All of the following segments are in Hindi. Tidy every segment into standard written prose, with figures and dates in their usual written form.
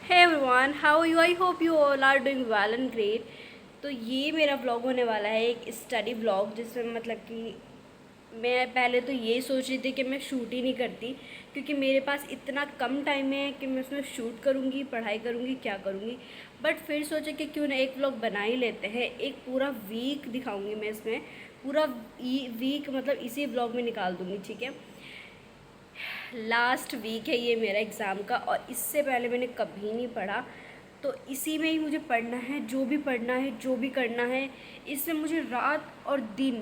Hey everyone, how are you? I hope you all are doing well and great. तो ये मेरा व्लॉग होने वाला है एक स्टडी व्लॉग जिसमें मतलब कि मैं पहले तो ये सोच रही थी कि मैं शूट ही नहीं करती क्योंकि मेरे पास इतना कम टाइम है कि मैं उसमें शूट करूँगी, पढ़ाई करूँगी, क्या करूँगी। बट फिर सोचा कि क्यों ना एक व्लॉग बना ही लेते हैं। एक पूरा वीक दिखाऊँगी मैं इसमें, पूरा वीक मतलब इसी व्लॉग में निकाल दूँगी, ठीक है। लास्ट वीक है ये मेरा एग्ज़ाम का और इससे पहले मैंने कभी नहीं पढ़ा। तो इसी में ही मुझे पढ़ना है, जो भी पढ़ना है, जो भी करना है। इसमें मुझे रात और दिन,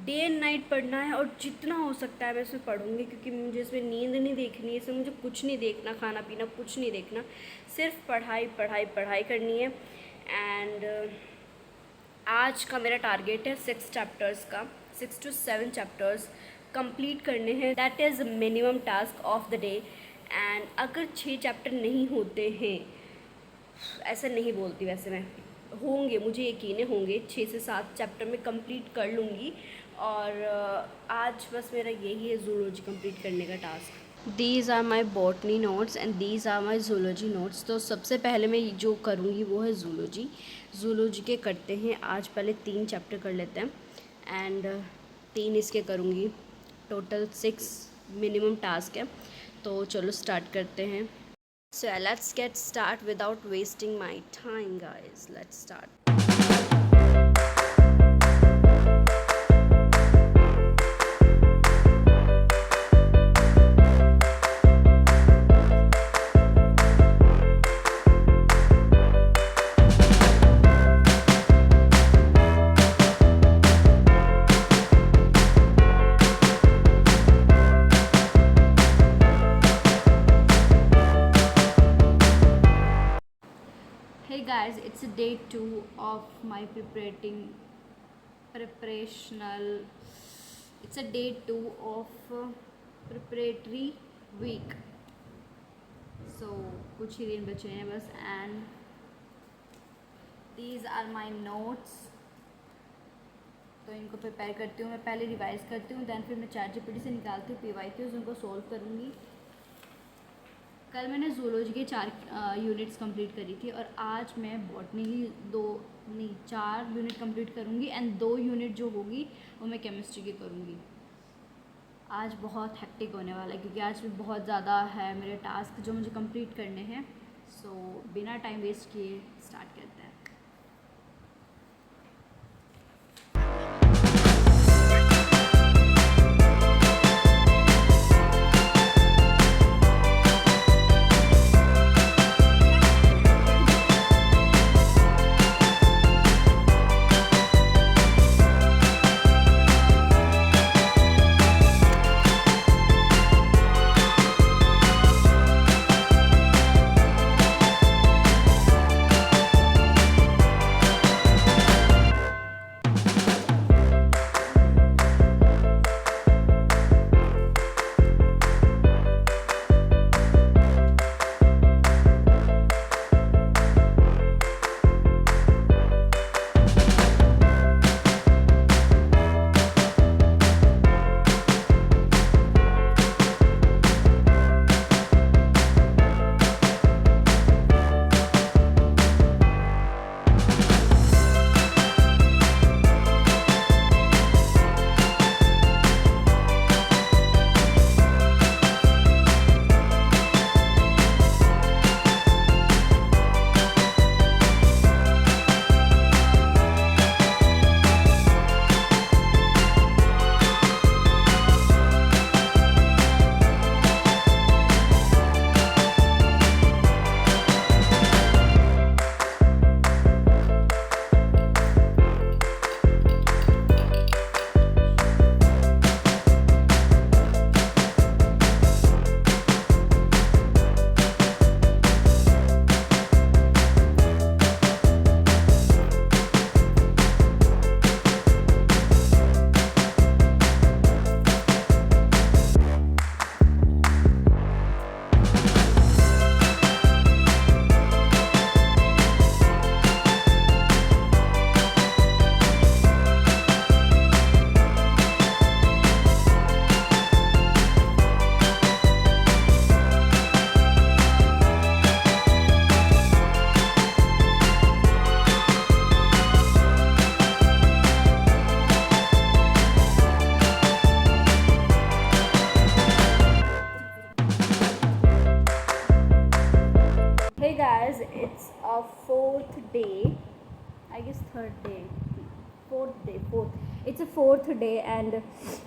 डे एंड नाइट पढ़ना है और जितना हो सकता है मैं इसमें पढ़ूँगी क्योंकि मुझे इसमें नींद नहीं देखनी है, इसमें मुझे कुछ नहीं देखना, खाना पीना कुछ नहीं देखना, सिर्फ पढ़ाई पढ़ाई पढ़ाई करनी है। एंड आज का मेरा टारगेट है 6 चैप्टर्स का, 6 to 7 चैप्टर्स कंप्लीट करने हैं। That is minimum task of the day. And अगर 6 चैप्टर नहीं होते हैं, ऐसा नहीं बोलती वैसे मैं, होंगे, मुझे यकीन है होंगे, 6 से 7 चैप्टर में कंप्लीट कर लूँगी। और आज बस मेरा यही है जूलॉजी कंप्लीट करने का task. These are my botany notes and these are my zoology notes. तो सबसे पहले मैं जो करूँगी वो है जूलॉजी। जूलॉजी के करते हैं आज, पहले 3 चैप्टर कर लेते हैं एंड 3 इसके करूँगी। टोटल 6 मिनिमम टास्क है। तो चलो स्टार्ट करते हैं। So let's get start without wasting my time guys, let's start. Hey guys, it's a day 2 of my preparational. It's a day 2 of preparatory week. So कुछ ही दिन बचे हैं बस and these are my notes. तो इनको प्रिपेयर करती हूँ मैं, पहले रिवाइज करती हूँ, दैन फिर मैं ChatGPT से निकालती हूँ PYQs, उनको सॉल्व करूँगी। कल मैंने जूलॉजी के 4 यूनिट्स कंप्लीट करी थी और आज मैं बॉटनी की 4 यूनिट कंप्लीट करूँगी एंड 2 यूनिट जो होगी वो मैं केमिस्ट्री की करूँगी। आज बहुत हेक्टिक होने वाला है क्योंकि आज भी बहुत ज़्यादा है मेरे टास्क जो मुझे कंप्लीट करने हैं। सो बिना टाइम वेस्ट किए स्टार्ट करते हैं। guys, it's a fourth day, I guess fourth, it's a fourth day and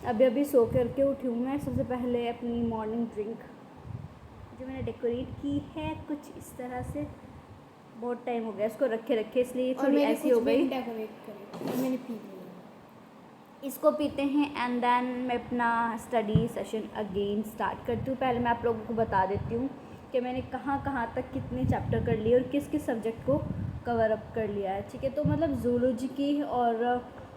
अभी सो करके उठी हूँ मैं। सबसे पहले अपनी मॉर्निंग ड्रिंक जो मैंने डेकोरेट की है कुछ इस तरह से, बहुत टाइम हो गया इसको रखे इसलिए थोड़ी ऐसी हो गई। मैंने पी लिया, इसको पीते हैं एंड देन मैं अपना स्टडी सेशन अगेन स्टार्ट करती हूँ। पहले मैं आप लोगों को बता देती हूँ कि मैंने कहाँ तक कितने चैप्टर कर लिए और किस किस सब्जेक्ट को कवर अप कर लिया है, ठीक है। तो मतलब जूलॉजी की और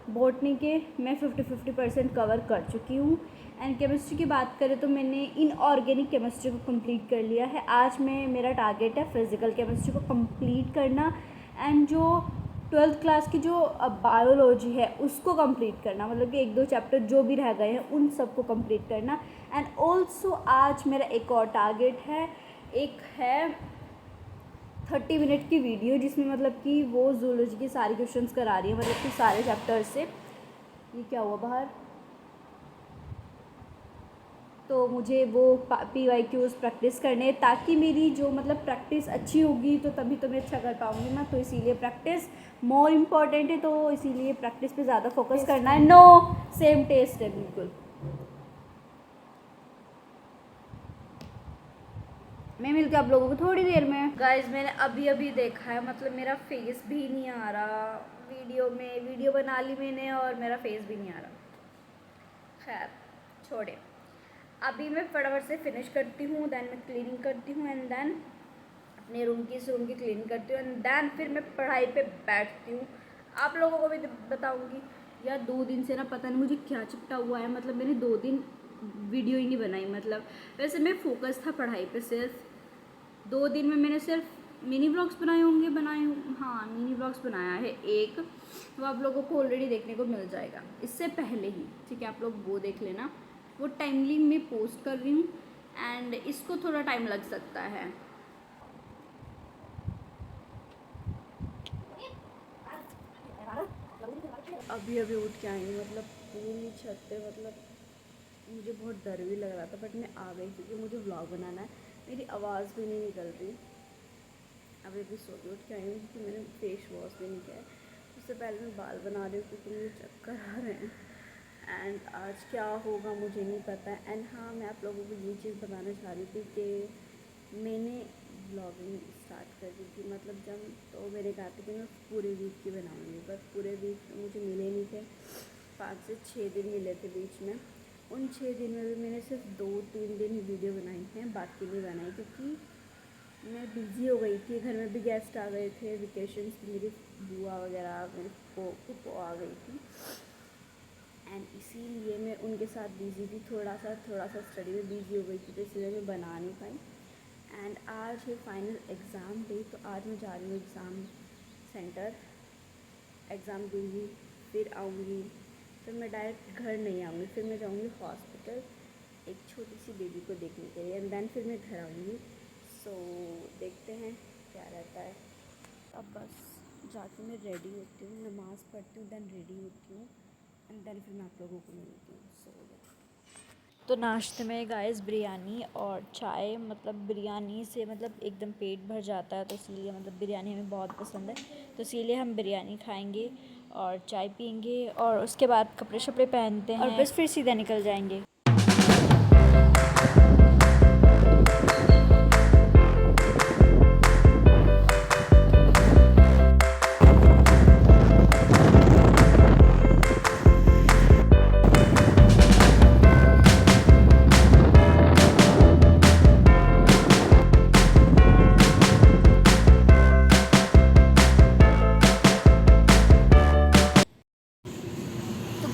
बॉटनी के मैं 50% कवर कर चुकी हूँ। एंड केमिस्ट्री की बात करें तो मैंने इनऑर्गेनिक केमिस्ट्री को कंप्लीट कर लिया है। आज मेरा टारगेट है फिज़िकल केमिस्ट्री को कंप्लीट करना एंड जो 12th क्लास की जो बायोलॉजी है उसको कंप्लीट करना, मतलब कि 1-2 चैप्टर जो भी रह गए हैं उन सबको कंप्लीट करना। एंड ऑल्सो आज मेरा एक और टारगेट है, एक है 30 मिनट की वीडियो जिसमें मतलब कि वो जूलॉजी के सारे क्वेश्चंस करा रही है, मतलब कि सारे चैप्टर से। ये क्या हुआ बाहर? तो मुझे वो PYQs प्रैक्टिस करने, ताकि मेरी जो मतलब प्रैक्टिस अच्छी होगी तो तभी तो मैं अच्छा कर पाऊँगी ना। तो इसीलिए प्रैक्टिस मोर इम्पॉर्टेंट है, तो इसीलिए प्रैक्टिस पे ज़्यादा फोकस करना है। नो सेम टेस्ट है बिल्कुल। मैं मिलती हूँ आप लोगों को थोड़ी देर में। गाइज मैंने अभी देखा है, मतलब मेरा फेस भी नहीं आ रहा वीडियो में। वीडियो बना ली मैंने और मेरा फेस भी नहीं आ रहा। खैर छोड़े, अभी मैं फटाफट से फिनिश करती हूँ, देन मैं क्लीनिंग करती हूँ एंड देन अपने रूम की क्लीनिंग करती हूँ एंड देन फिर मैं पढ़ाई पे बैठती हूँ। आप लोगों को भी बताऊँगी। यार 2 दिन से ना पता नहीं मुझे क्या चिपटा हुआ है, मतलब मैंने 2 दिन वीडियो ही नहीं बनाई। मतलब वैसे मैं फोकस था पढ़ाई पे सिर्फ। 2 दिन में मैंने सिर्फ मिनी ब्लॉग्स बनाए, हाँ मिनी ब्लॉग्स बनाया है एक, वो आप लोगों को ऑलरेडी देखने को मिल जाएगा इससे पहले ही, ठीक है। आप लोग वो देख लेना, वो टाइमली मैं पोस्ट कर रही हूँ एंड इसको थोड़ा टाइम लग सकता है। अभी उठ के आई हूँ, मतलब पूरी छत पे, मतलब मुझे बहुत डर भी लग रहा था बट मैं आ गई क्योंकि मुझे व्लॉग बनाना है। मेरी आवाज़ भी नहीं निकल रही। अभी सो के उठ के आई हूँ क्योंकि मैंने फेस वॉश भी नहीं किया है। उससे पहले मैं बाल बना रही हूँ क्योंकि मुझे चक्कर आ रहे हैं एंड आज क्या होगा मुझे नहीं पता है। एंड हाँ, मैं आप लोगों को ये चीज़ बताना चाह रही थी कि मैंने ब्लॉगिंग स्टार्ट कर दी थी, मतलब जब तो मैंने कहा था कि मैं पूरे वीक की बनाऊँगी, बट पूरे वीक मुझे मिले नहीं थे। 5 से 6 दिन मिले थे बीच में। उन 6 दिन में भी मैंने सिर्फ 2-3 दिन वीडियो बनाई हैं, बाकी नहीं बनाई क्योंकि मैं बिज़ी हो गई थी। घर में भी गेस्ट आ गए थे, वेकेशंस भी, मेरी बुआ वगैरह, मेरी फूफो आ गई थी एंड इसीलिए मैं उनके साथ बिज़ी थी। थोड़ा सा स्टडी में बिज़ी हो गई थी, तो इसलिए मैं बना नहीं पाई। एंड आज है फाइनल एग्ज़ाम डे, तो आज मैं जा रही हूँ एग्ज़ाम सेंटर, एग्ज़ाम दूँगी, फिर आऊँगी, फिर मैं डायरेक्ट घर नहीं आऊँगी, फिर मैं जाऊँगी हॉस्पिटल एक छोटी सी बेबी को देखने के लिए एंड देन फिर मैं घर आऊँगी। सो देखते हैं क्या रहता है। अब बस जाके मैं रेडी होती हूँ, नमाज़ पढ़ती हूँ, देन रेडी होती हूँ एंड देन फिर मैं आप लोगों को मिलती हूँ। सो तो नाश्ते में गाइस बिरयानी और चाय, मतलब बिरयानी से मतलब एकदम पेट भर जाता है, तो इसीलिए मतलब बिरयानी हमें बहुत पसंद है, तो इसीलिए हम बिरयानी खाएंगे और चाय पियेंगे और उसके बाद कपड़े शपड़े पहनते हैं और बस फिर सीधा निकल जाएंगे।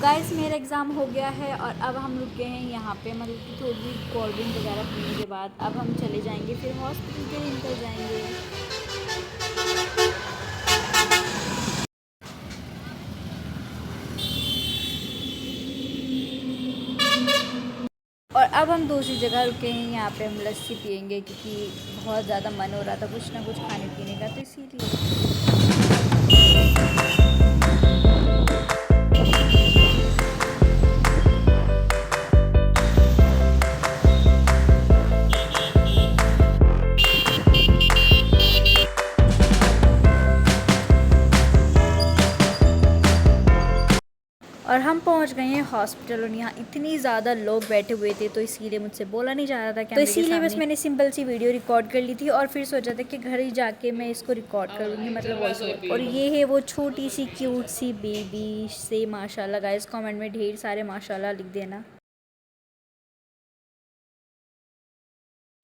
गाइस मेरा एग्ज़ाम हो गया है और अब हम रुके हैं यहाँ पे, मतलब कि थोड़ी कोल्ड ड्रिंक वगैरह पीने के बाद अब हम चले जाएंगे, फिर हॉस्पिटल के लिए निकल जाएंगे। और अब हम दूसरी जगह रुके हैं, यहाँ पे हम लस्सी पियेंगे क्योंकि बहुत ज़्यादा मन हो रहा था कुछ ना कुछ खाने पीने का, तो इसीलिए। और हम पहुंच गए हैं हॉस्पिटल और यहाँ इतनी ज़्यादा लोग बैठे हुए थे तो इसीलिए मुझसे बोला नहीं जा रहा था, तो इसीलिए बस मैंने सिंपल सी वीडियो रिकॉर्ड कर ली थी और फिर सोचा था कि घर ही जाके मैं इसको रिकॉर्ड करूँगी, मतलब वॉइस ओवर। और ये है वो छोटी सी क्यूट सी बेबी से माशाल्लाह गाइस, कमेंट में ढेर सारे माशाल्लाह लिख देना।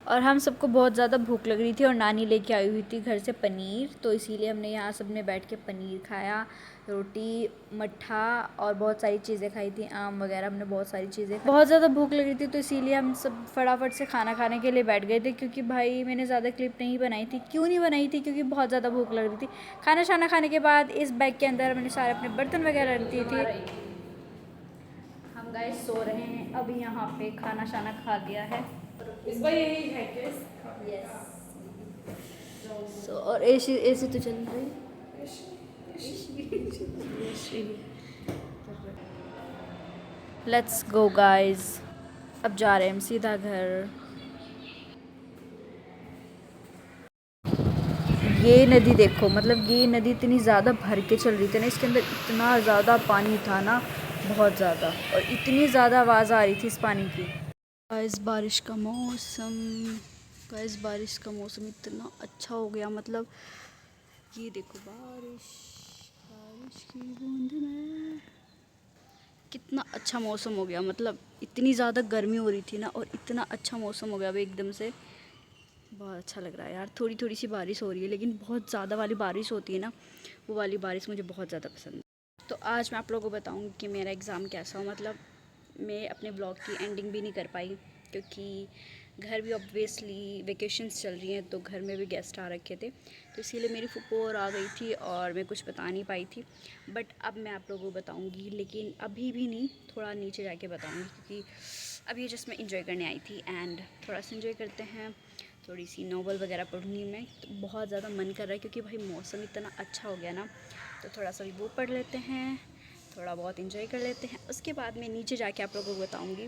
और हम सबको बहुत ज़्यादा भूख लग रही थी और नानी लेके आई हुई थी घर से पनीर, तो इसीलिए हमने यहाँ सब ने बैठ के पनीर खाया, रोटी, मट्ठा और बहुत सारी चीज़ें खाई थी, आम वगैरह, हमने बहुत सारी चीज़ें खाई। बहुत ज़्यादा भूख लग रही थी तो इसीलिए हम सब फटाफट से खाना खाने के लिए बैठ गए थे, क्योंकि भाई मैंने ज़्यादा क्लिप नहीं बनाई थी। क्यों नहीं बनाई थी? क्योंकि बहुत ज़्यादा भूख लग रही थी। खाना शाना खाने के बाद इस बैग के अंदर मैंने सारे अपने बर्तन वगैरह रख दिए थे। हम गाइस सो रहे हैं, अभी यहाँ पे खाना शाना खा लिया है। इस बार यही है किस सो और ऐसे तो चल रही। लेट्स गो गाइस, अब जा रहे हैं हम सीधा घर। ये नदी देखो, मतलब ये नदी इतनी ज़्यादा भर के चल रही थी ना, इसके अंदर इतना ज़्यादा पानी था ना, बहुत ज़्यादा, और इतनी ज़्यादा आवाज़ आ रही थी इस पानी की। गाइस बारिश का मौसम, गाइस बारिश का मौसम इतना अच्छा हो गया, मतलब ये देखो बारिश, बारिश की बूंद में कितना अच्छा मौसम हो गया, मतलब इतनी ज़्यादा गर्मी हो रही थी ना और इतना अच्छा मौसम हो गया अब एकदम से, बहुत अच्छा लग रहा है यार। थोड़ी थोड़ी सी बारिश हो रही है, लेकिन बहुत ज़्यादा वाली बारिश होती है ना, वो वाली बारिश मुझे बहुत ज़्यादा पसंद है। तो आज मैं आप लोगों को बताऊँगी कि मेरा एग्ज़ाम कैसा हो, मतलब मैं अपने ब्लॉग की एंडिंग भी नहीं कर पाई, क्योंकि घर भी ऑब्वियसली वेकेशंस चल रही हैं, तो घर में भी गेस्ट आ रखे थे, तो इसीलिए मेरी फूफो और आ गई थी और मैं कुछ बता नहीं पाई थी। बट अब मैं आप लोगों को बताऊंगी, लेकिन अभी भी नहीं, थोड़ा नीचे जाके बताऊंगी, क्योंकि अभी जस्ट मैं इंजॉय करने आई थी एंड थोड़ा सा इंजॉय करते हैं। थोड़ी सी नॉवल वगैरह पढ़ूँगी मैं, तो बहुत ज़्यादा मन कर रहा है, क्योंकि भाई मौसम इतना अच्छा हो गया ना, तो थोड़ा सा भी वो पढ़ लेते हैं, थोड़ा बहुत इंजॉय कर लेते हैं। उसके बाद मैं नीचे जाके आप लोगों को बताऊंगी।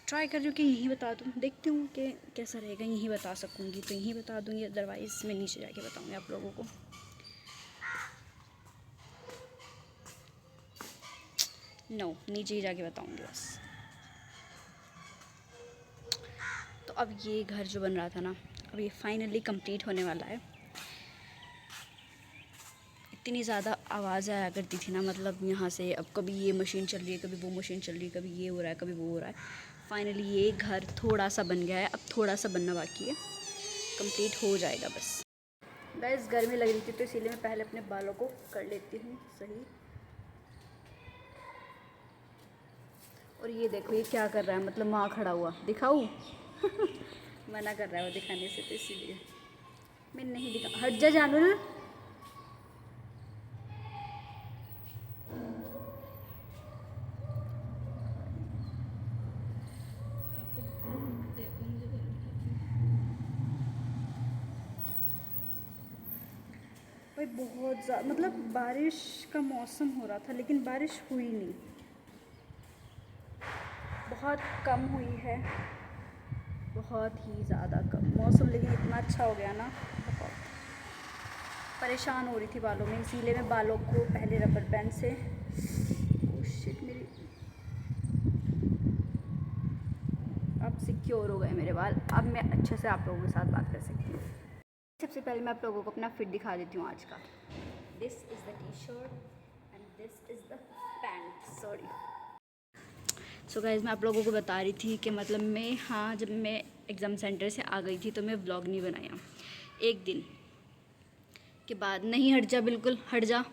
ट्राई कर रही हूँ कि यहीं बता दूँ, देखती हूँ कि कैसा रहेगा, यहीं बता सकूँगी तो यहीं बता दूँगी, अदरवाइज़ मैं नीचे जाके बताऊँगी आप लोगों को। नो, नीचे ही जाके बताऊँगी बस। तो अब ये घर जो बन रहा था ना, अब ये फाइनली कंप्लीट होने वाला है। इतनी ज़्यादा आवाज़ आया करती थी ना, मतलब यहाँ से, अब कभी ये मशीन चल रही है, कभी वो मशीन चल रही है, कभी ये हो रहा है, कभी वो हो रहा है। फाइनली ये घर थोड़ा सा बन गया है, अब थोड़ा सा बनना बाकी है, कंप्लीट हो जाएगा बस। गाइस गर्मी लग रही थी तो इसीलिए मैं पहले अपने बालों को कर लेती हूँ सही। और ये देखो ये क्या कर रहा है, मतलब वहाँ खड़ा हुआ, दिखाऊँ? मना कर रहा है वो दिखाने से, तो इसीलिए मैं नहीं दिखा। हट जा जानवर। भाई बहुत ज़्यादा, मतलब बारिश का मौसम हो रहा था लेकिन बारिश हुई नहीं, बहुत कम हुई है, बहुत ही ज़्यादा कम मौसम, लेकिन इतना अच्छा हो गया ना, बहुत परेशान हो रही थी बालों में, इसीलिए मैं बालों को पहले रबर बैंड से, ओह शिट, मेरी अब सिक्योर हो गए मेरे बाल, अब मैं अच्छे से आप लोगों के साथ बात कर सकती हूँ। सबसे पहले मैं आप लोगों को अपना फिट दिखा देती हूँ आज का। This is the T shirt and this is the pant, sorry. So guys मैं आप लोगों को बता रही थी कि मतलब मैं, हाँ, जब मैं एग्ज़ाम सेंटर से आ गई थी तो मैं व्लॉग नहीं बनाया, एक दिन के बाद, नहीं हट जा, बिल्कुल हट जा,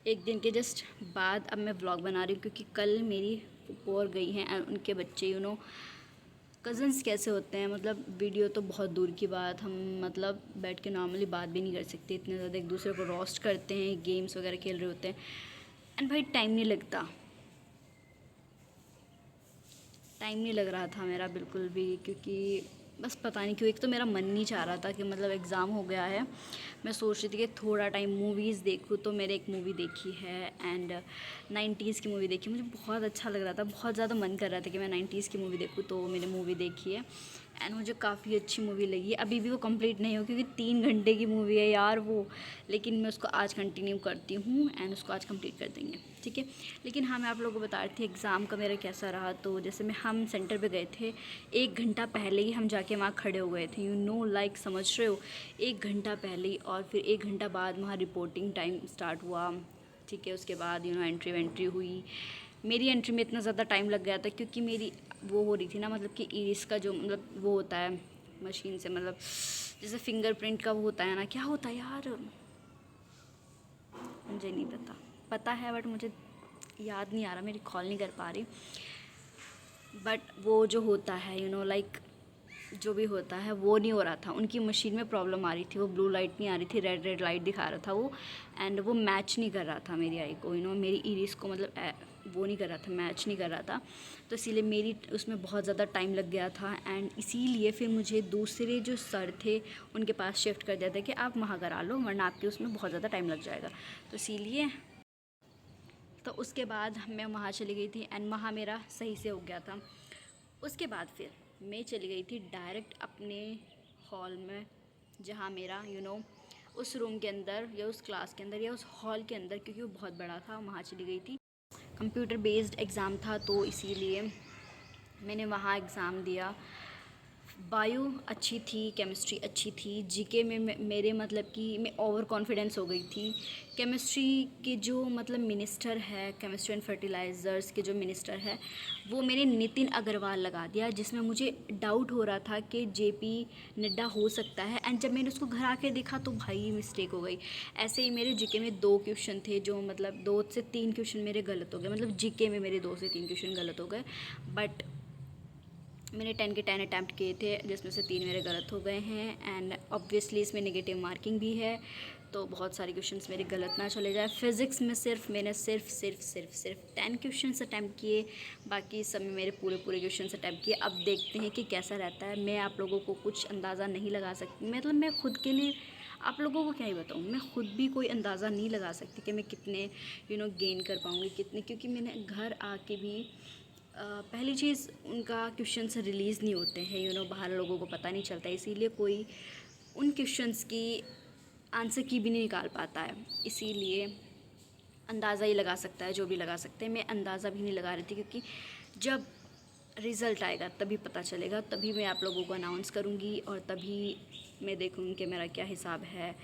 एक दिन के जस्ट बाद अब मैं व्लॉग बना रही हूँ, क्योंकि कल मेरी फूफो और गई हैं एंड उनके बच्चे, यू नो कज़न्स कैसे होते हैं, मतलब वीडियो तो बहुत दूर की बात, हम मतलब बैठ के नॉर्मली बात भी नहीं कर सकते, इतने ज़्यादा एक दूसरे को रोस्ट करते हैं, गेम्स वगैरह खेल रहे होते हैं एंड भाई टाइम नहीं लगता, टाइम नहीं लग रहा था मेरा बिल्कुल भी, क्योंकि बस पता नहीं क्यों, एक तो मेरा मन नहीं चाह रहा था कि मतलब एग्ज़ाम हो गया है, मैं सोच रही थी कि थोड़ा टाइम मूवीज़ देखूँ, तो मैंने एक मूवी देखी है एंड 90s की मूवी देखी, मुझे बहुत अच्छा लग रहा था, बहुत ज़्यादा मन कर रहा था कि मैं 90s की मूवी देखूँ, तो मैंने मूवी देखी है एंड मुझे काफ़ी अच्छी मूवी लगी। अभी भी वो कंप्लीट नहीं हो क्योंकि 3 घंटे की मूवी है यार वो, लेकिन मैं उसको आज कंटिन्यू करती हूँ एंड उसको आज कंप्लीट कर देंगे, ठीक है। लेकिन हाँ, मैं आप लोगों को बता रही थी एग्ज़ाम का मेरा कैसा रहा। तो जैसे हम सेंटर पे गए थे 1 घंटा पहले ही हम जाके वहाँ खड़े हो गए थे, यू नो लाइक, समझ रहे हो, 1 घंटा पहले ही। और फिर 1 घंटा बाद वहाँ रिपोर्टिंग टाइम स्टार्ट हुआ, ठीक है। उसके बाद एंट्री वेंट्री हुई। मेरी एंट्री में इतना ज़्यादा टाइम लग गया था क्योंकि मेरी वो हो रही थी ना, मतलब कि इरिस का जो मतलब वो होता है मशीन से, मतलब जैसे फिंगरप्रिंट का वो होता है ना, क्या होता है यार, मुझे नहीं पता है बट मुझे याद नहीं आ रहा, मैं रिकॉल नहीं कर पा रही। बट वो जो होता है लाइक जो भी होता है वो नहीं हो रहा था, उनकी मशीन में प्रॉब्लम आ रही थी, वो ब्लू लाइट नहीं आ रही थी, रेड रेड लाइट दिखा रहा था वो, एंड वो मैच नहीं कर रहा था मेरी आई को, मेरी इरिस को, मतलब वो नहीं कर रहा था, मैच नहीं कर रहा था। तो इसीलिए मेरी उसमें बहुत ज़्यादा टाइम लग गया था एंड इसीलिए फिर मुझे दूसरे जो सर थे उनके पास शिफ्ट कर दिया था कि आप वहाँ करा लो, वरना आपके उसमें बहुत ज़्यादा टाइम लग जाएगा। तो इसीलिए तो उसके बाद मैं वहाँ चली गई थी एंड वहाँ मेरा सही से हो गया था। उसके बाद फिर मैं चली गई थी डायरेक्ट अपने हॉल में, जहाँ मेरा उस रूम के अंदर या उस क्लास के अंदर या उस हॉल के अंदर, क्योंकि वो बहुत बड़ा था, वहाँ चली गई थी। कंप्यूटर बेस्ड एग्ज़ाम था तो इसीलिए मैंने वहाँ एग्ज़ाम दिया। बायो अच्छी थी, केमिस्ट्री अच्छी थी, जीके में मेरे मतलब कि मैं ओवर कॉन्फिडेंस हो गई थी। केमिस्ट्री के जो मतलब मिनिस्टर है, केमिस्ट्री एंड फर्टिलाइज़र्स के जो मिनिस्टर है, वो मैंने नितिन अग्रवाल लगा दिया, जिसमें मुझे डाउट हो रहा था कि जेपी नड्डा हो सकता है। एंड जब मैंने उसको घर आके देखा तो भाई मिस्टेक हो गई। ऐसे ही मेरे जीके में 2 क्वेश्चन थे जो मतलब 2 से 3 क्वेश्चन मेरे गलत हो गए, मतलब जीके में मेरे 2 से 3 क्वेश्चन गलत हो गए। बट मैंने 10 के 10 अटैम्प्ट किए थे, जिसमें से 3 मेरे गलत हो गए हैं एंड ऑब्वियसली इसमें नेगेटिव मार्किंग भी है, तो बहुत सारे क्वेश्चंस मेरे गलत ना चले जाए। फ़िज़िक्स में मैंने सिर्फ 10 क्वेश्चंस अटैम्प्ट किए, बाकी सब में मेरे पूरे क्वेश्चंस अटैम्प्ट किए। अब देखते हैं कि कैसा रहता है। मैं आप लोगों को कुछ अंदाज़ा नहीं लगा सकती, मतलब मैं खुद के लिए आप लोगों को क्या ही बताऊँ, मैं खुद भी कोई अंदाज़ा नहीं लगा सकती कि मैं कितने गेन कर पाऊँगी, कितने, क्योंकि मैंने घर आके भी पहली चीज़ उनका क्वेश्चंस रिलीज़ नहीं होते हैं, बाहर लोगों को पता नहीं चलता, इसीलिए कोई उन क्वेश्चंस की आंसर की भी नहीं निकाल पाता है। इसीलिए अंदाज़ा ही लगा सकता है, जो भी लगा सकते हैं। मैं अंदाज़ा भी नहीं लगा रही थी क्योंकि जब रिज़ल्ट आएगा तभी पता चलेगा, तभी मैं आप लोगों को अनाउंस करूँगी और तभी मैं देखूँगी कि मेरा क्या हिसाब है,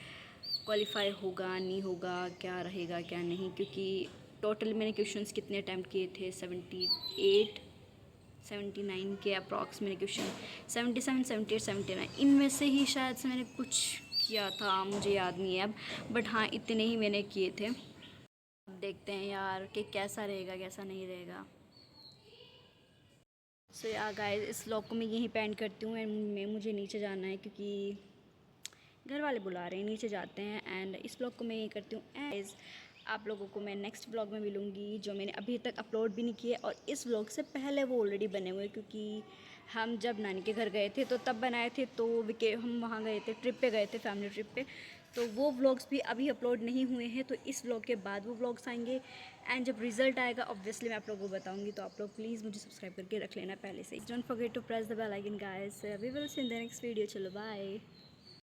क्वालिफाई होगा नहीं होगा, क्या रहेगा क्या नहीं। क्योंकि टोटल मैंने क्वेश्चंस कितने अटैम्प्ट किए थे, 79 के अप्रॉक्स मैंने क्वेश्चन, 77, 78, 79, इनमें से ही शायद से मैंने कुछ किया था, मुझे याद नहीं है अब, बट हाँ इतने ही मैंने किए थे। अब देखते हैं यार कि कैसा रहेगा कैसा नहीं रहेगा। सो यार गाइस, इस व्लॉग को मैं यहीं पे एंड करती हूँ एंड मुझे नीचे जाना है क्योंकि घर वाले बुला रहे हैं, नीचे जाते हैं। एंड इस ब्लॉग को मैं यही करती हूँ एंड आप लोगों को मैं नेक्स्ट ब्लॉग में मिलूँगी, जो मैंने अभी तक अपलोड भी नहीं किए और इस ब्लॉग से पहले वो ऑलरेडी बने हुए, क्योंकि हम जब नानी के घर गए थे तो तब बनाए थे, तो हम वहाँ गए थे, ट्रिप पे गए थे, फैमिली ट्रिप पे, तो वो व्लॉग्स भी अभी अपलोड नहीं हुए हैं। तो इस व्लॉग के बाद वो व्लॉग्स आएंगे एंड जब रिजल्ट आएगा ऑब्वियसली मैं आप लोगों को बताऊँगी। तो आप लोग प्लीज़ मुझे सब्सक्राइब करके रख लेना पहले से। Don't forget to press the bell icon guys, we will see in the next video. चलो बाय।